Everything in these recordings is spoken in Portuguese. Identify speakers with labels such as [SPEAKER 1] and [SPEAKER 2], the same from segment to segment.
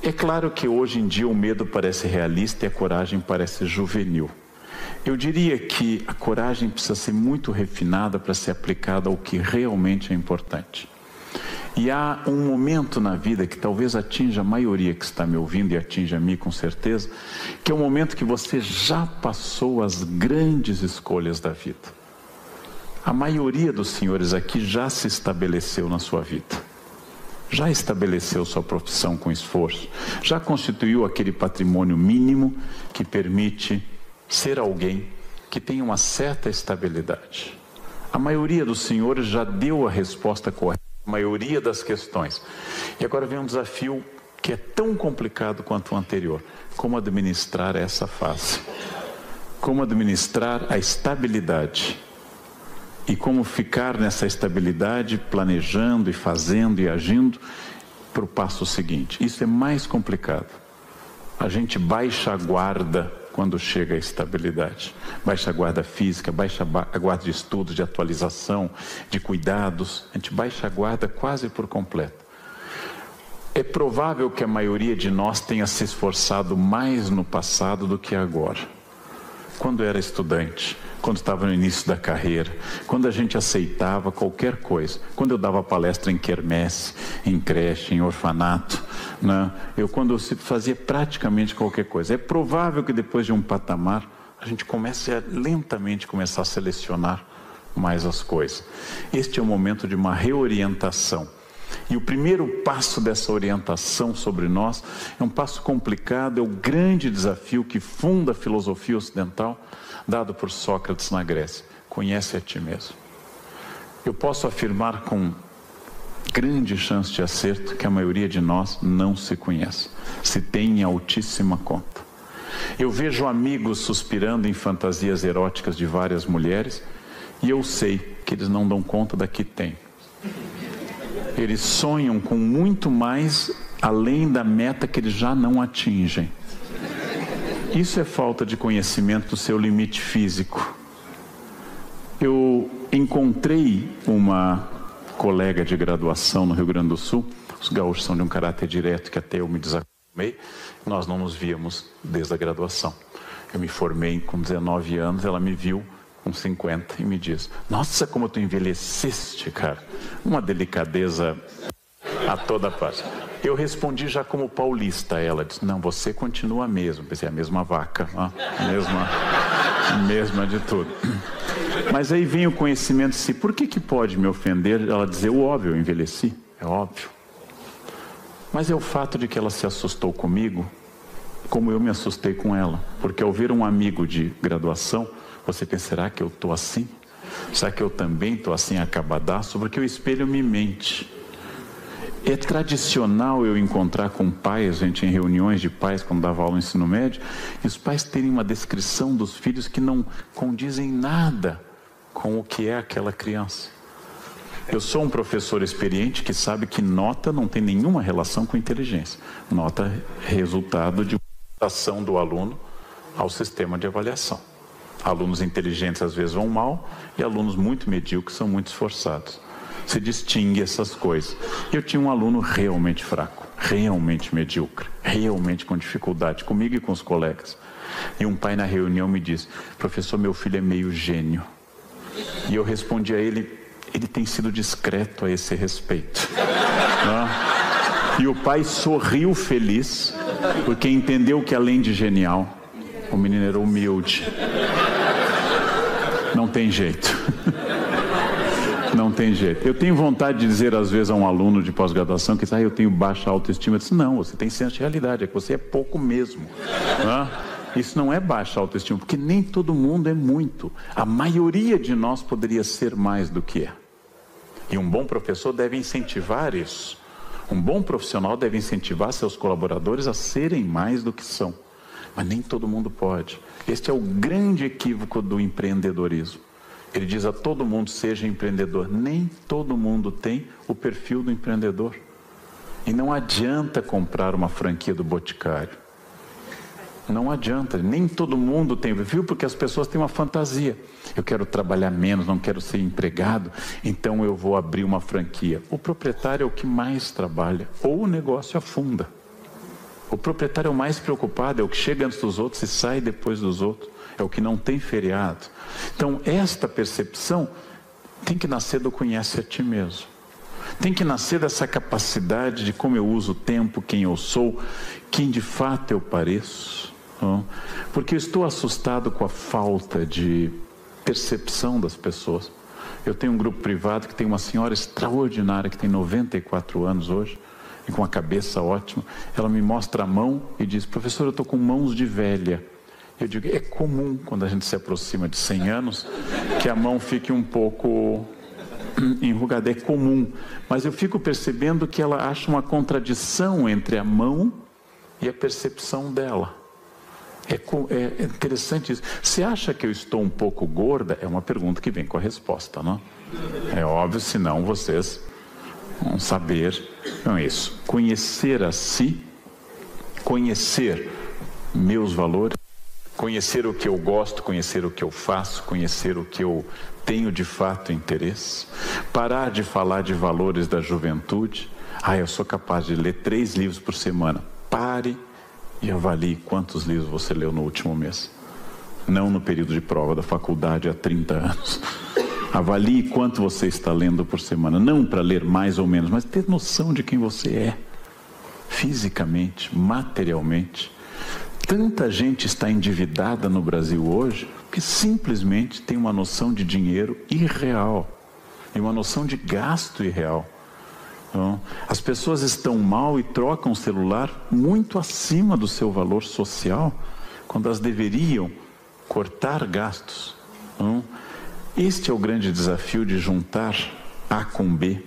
[SPEAKER 1] É claro que hoje em dia o medo parece realista e a coragem parece juvenil. Eu diria que a coragem precisa ser muito refinada para ser aplicada ao que realmente é importante. E há um momento na vida que talvez atinja a maioria que está me ouvindo e atinja a mim com certeza, que é o momento que você já passou as grandes escolhas da vida. A maioria dos senhores aqui já se estabeleceu na sua vida. Já estabeleceu sua profissão com esforço. Já constituiu aquele patrimônio mínimo que permite ser alguém que tem uma certa estabilidade. A maioria dos senhores já deu a resposta correta, a maioria das questões. E agora vem um desafio que é tão complicado quanto o anterior. Como administrar essa fase? Como administrar a estabilidade? E como ficar nessa estabilidade, planejando e fazendo e agindo para o passo seguinte. Isso é mais complicado. A gente baixa a guarda quando chega a estabilidade. Baixa a guarda física, baixa a guarda de estudos, de atualização, de cuidados. A gente baixa a guarda quase por completo. É provável que a maioria de nós tenha se esforçado mais no passado do que agora. Quando era estudante, quando estava no início da carreira, quando a gente aceitava qualquer coisa, quando eu dava palestra em quermesse, em creche, em orfanato, né? Quando eu fazia praticamente qualquer coisa. É provável que depois de um patamar, a gente comece a lentamente começar a selecionar mais as coisas. Este é o momento de uma reorientação. E o primeiro passo dessa orientação sobre nós é um passo complicado, é o grande desafio que funda a filosofia ocidental, dado por Sócrates na Grécia. Conhece a ti mesmo. Eu posso afirmar com grande chance de acerto que a maioria de nós não se conhece, se tem em altíssima conta. Eu vejo amigos suspirando em fantasias eróticas de várias mulheres e eu sei que eles não dão conta da que tem. Eles sonham com muito mais além da meta que eles já não atingem. Isso é falta de conhecimento do seu limite físico. Eu encontrei uma colega de graduação no Rio Grande do Sul. Os gaúchos são de um caráter direto que até eu me desacostumei. Nós não nos víamos desde a graduação. Eu me formei com 19 anos, ela me viu com 50 e me diz: nossa, como tu envelheceste, cara. Uma delicadeza a toda parte. Eu respondi já como paulista. Ela disse: não, você continua mesmo. Pensei, a mesma vaca, mesma de tudo. Mas aí vem o conhecimento de si. Por que pode me ofender ela dizer o óbvio? Eu envelheci, é óbvio. Mas é o fato de que ela se assustou comigo, como eu me assustei com ela. Porque ao ver um amigo de graduação, você pensa: será que eu estou assim? Será que eu também estou assim acabadaço? Porque o espelho me mente. É tradicional eu encontrar com pais, gente, em reuniões de pais, quando dava aula no ensino médio, e os pais terem uma descrição dos filhos que não condizem nada com o que é aquela criança. Eu sou um professor experiente que sabe que nota não tem nenhuma relação com inteligência. Nota é resultado de uma adaptação do aluno ao sistema de avaliação. Alunos inteligentes às vezes vão mal e alunos muito medíocres são muito esforçados. Se distingue essas coisas. Eu tinha um aluno realmente fraco, realmente medíocre, realmente com dificuldade, comigo e com os colegas. E um pai na reunião me disse: professor, meu filho é meio gênio. E eu respondi a ele: ele tem sido discreto a esse respeito. E o pai sorriu feliz, porque entendeu que além de genial, o menino era humilde. Não tem jeito. Não tem jeito. Eu tenho vontade de dizer às vezes a um aluno de pós-graduação que diz: eu tenho baixa autoestima. Eu disse: não, você tem senso de realidade, é que você é pouco mesmo. Isso não é baixa autoestima, porque nem todo mundo é muito. A maioria de nós poderia ser mais do que é. E um bom professor deve incentivar isso. Um bom profissional deve incentivar seus colaboradores a serem mais do que são. Mas nem todo mundo pode. Este é o grande equívoco do empreendedorismo. Ele diz a todo mundo: seja empreendedor. Nem todo mundo tem o perfil do empreendedor. E não adianta comprar uma franquia do Boticário. Não adianta, nem todo mundo tem perfil, porque as pessoas têm uma fantasia. Eu quero trabalhar menos, não quero ser empregado, então eu vou abrir uma franquia. O proprietário é o que mais trabalha, ou o negócio afunda. O proprietário é o mais preocupado, é o que chega antes dos outros e sai depois dos outros. É o que não tem feriado. Então, esta percepção tem que nascer do conhece a ti mesmo. Tem que nascer dessa capacidade de como eu uso o tempo, quem eu sou, quem de fato eu pareço. Não? Porque eu estou assustado com a falta de percepção das pessoas. Eu tenho um grupo privado que tem uma senhora extraordinária, que tem 94 anos hoje, e com a cabeça ótima. Ela me mostra a mão e diz: professor, eu estou com mãos de velha. Eu digo, é comum quando a gente se aproxima de 100 anos, que a mão fique um pouco enrugada, é comum. Mas eu fico percebendo que ela acha uma contradição entre a mão e a percepção dela. É interessante isso. Você acha que eu estou um pouco gorda? É uma pergunta que vem com a resposta, não? É óbvio, senão vocês vão saber. Não é isso. Conhecer a si, conhecer meus valores, conhecer o que eu gosto, conhecer o que eu faço, conhecer o que eu tenho de fato interesse. Parar de falar de valores da juventude. Eu sou capaz de ler 3 livros por semana. Pare e avalie quantos livros você leu no último mês. Não no período de prova da faculdade há 30 anos. Avalie quanto você está lendo por semana. Não para ler mais ou menos, mas ter noção de quem você é. Fisicamente, materialmente. Tanta gente está endividada no Brasil hoje que simplesmente tem uma noção de dinheiro irreal e uma noção de gasto irreal. Então, as pessoas estão mal e trocam o celular muito acima do seu valor social, quando elas deveriam cortar gastos. Então, este é o grande desafio de juntar A com B,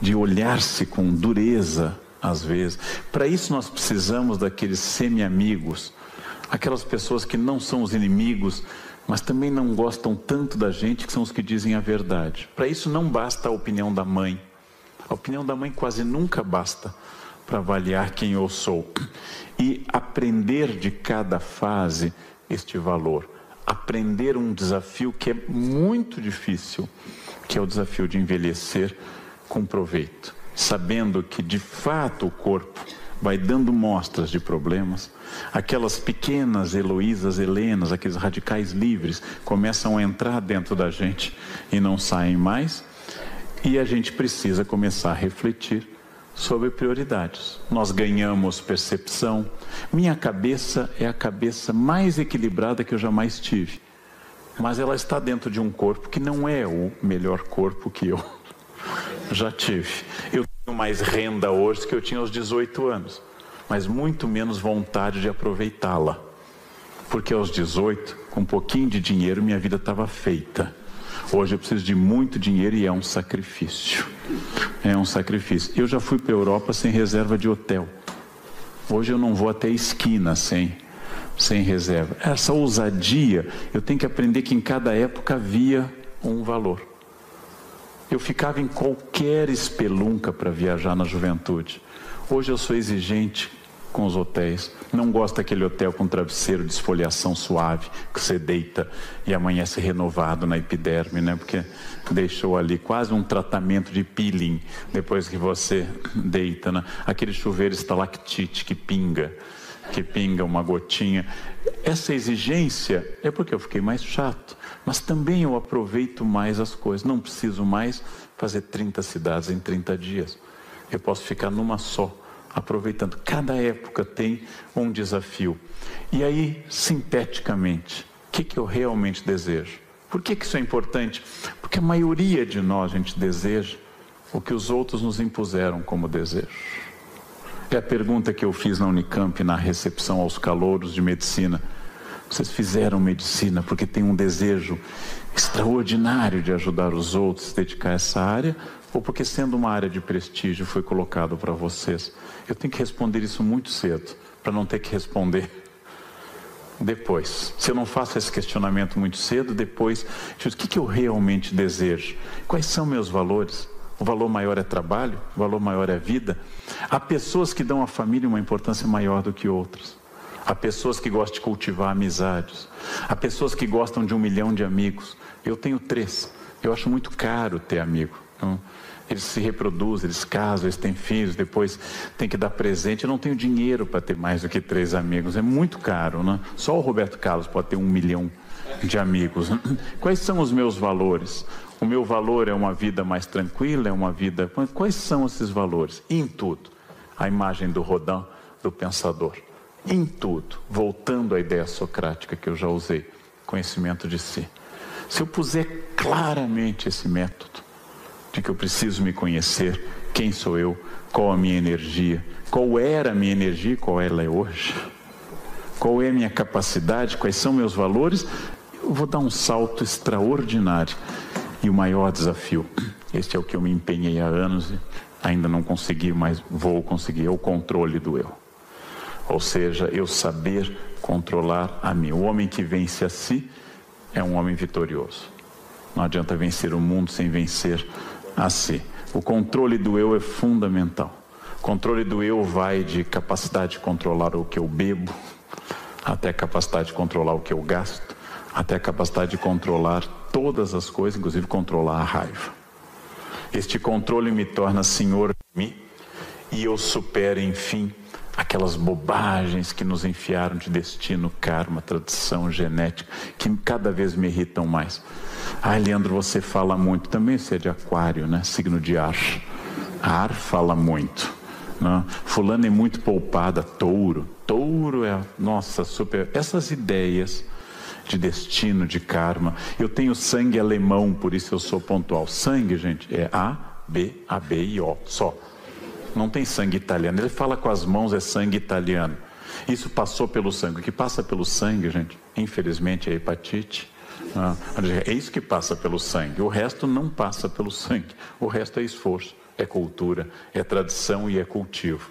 [SPEAKER 1] de olhar-se com dureza às vezes. Para isso nós precisamos daqueles semi-amigos, aquelas pessoas que não são os inimigos, mas também não gostam tanto da gente, que são os que dizem a verdade. Para isso não basta a opinião da mãe. A opinião da mãe quase nunca basta para avaliar quem eu sou. E aprender de cada fase este valor. Aprender um desafio que é muito difícil, que é o desafio de envelhecer com proveito. Sabendo que de fato o corpo vai dando mostras de problemas, aquelas pequenas Heloísas, Helenas, aqueles radicais livres começam a entrar dentro da gente e não saem mais, e a gente precisa começar a refletir sobre prioridades. Nós ganhamos percepção. Minha cabeça é a cabeça mais equilibrada que eu jamais tive, mas ela está dentro de um corpo que não é o melhor corpo que eu já tive. Eu tenho mais renda hoje do que eu tinha aos 18 anos, mas muito menos vontade de aproveitá-la, porque aos 18, com um pouquinho de dinheiro, minha vida estava feita. Hoje eu preciso de muito dinheiro e é um sacrifício. É um sacrifício. Eu já fui para a Europa sem reserva de hotel. Hoje eu não vou até a esquina sem reserva. Essa ousadia, eu tenho que aprender que em cada época havia um valor. Eu ficava em qualquer espelunca para viajar na juventude. Hoje eu sou exigente com os hotéis. Não gosto daquele hotel com travesseiro de esfoliação suave, que você deita e amanhece renovado na epiderme, né? Porque deixou ali quase um tratamento de peeling depois que você deita, né? Aquele chuveiro estalactite que pinga uma gotinha. Essa exigência é porque eu fiquei mais chato, mas também eu aproveito mais as coisas. Não preciso mais fazer 30 cidades em 30 dias. Eu posso ficar numa só, aproveitando. Cada época tem um desafio. E aí, sinteticamente, o que eu realmente desejo? Por que isso é importante? Porque a maioria de nós, a gente deseja o que os outros nos impuseram como desejo. É a pergunta que eu fiz na Unicamp, na recepção aos calouros de medicina. Vocês fizeram medicina porque tem um desejo extraordinário de ajudar os outros, se dedicar a essa área, ou porque sendo uma área de prestígio foi colocado para vocês? Eu tenho que responder isso muito cedo, para não ter que responder depois. Se eu não faço esse questionamento muito cedo, depois, o que eu realmente desejo? Quais são meus valores? O valor maior é trabalho? O valor maior é vida? Há pessoas que dão à família uma importância maior do que outras. Há pessoas que gostam de cultivar amizades. Há pessoas que gostam de 1 milhão de amigos. Eu tenho 3. Eu acho muito caro ter amigo. Então, Eles se reproduzem, eles casam, eles têm filhos, depois tem que dar presente. Eu não tenho dinheiro para ter mais do que 3 amigos, é muito caro, né? Só o Roberto Carlos pode ter 1 milhão de amigos. Quais são os meus valores? O meu valor é uma vida mais tranquila, é uma vida... Quais são esses valores? Em tudo. A imagem do Rodin, do pensador. Em tudo. Voltando à ideia socrática que eu já usei. Conhecimento de si. Se eu puser claramente esse método, de que eu preciso me conhecer, quem sou eu, qual a minha energia, qual era a minha energia e qual ela é hoje, qual é a minha capacidade, quais são meus valores, eu vou dar um salto extraordinário. E o maior desafio, este é o que eu me empenhei há anos e ainda não consegui, mas vou conseguir, é o controle do eu. Ou seja, eu saber controlar a mim. O homem que vence a si é um homem vitorioso. Não adianta vencer o mundo sem vencer a si. O controle do eu é fundamental. O controle do eu vai de capacidade de controlar o que eu bebo, até a capacidade de controlar o que eu gasto, até a capacidade de controlar todas as coisas, inclusive controlar a raiva. Este controle me torna senhor de mim e eu supero, enfim, aquelas bobagens que nos enfiaram de destino, karma, tradição, genética, que cada vez me irritam mais. Ah, Leandro, você fala muito. Também você é de aquário, né? Signo de ar. Ar fala muito, né? Fulano é muito poupada, touro. Touro é, nossa, super... Essas ideias de destino, de karma. Eu tenho sangue alemão, por isso eu sou pontual. Sangue, gente, é A, B e O, só. Não tem sangue italiano. Ele fala com as mãos, é sangue italiano. Isso passou pelo sangue. O que passa pelo sangue, gente, infelizmente, é hepatite. É isso que passa pelo sangue. O resto não passa pelo sangue. O resto é esforço, é cultura, é tradição e é cultivo.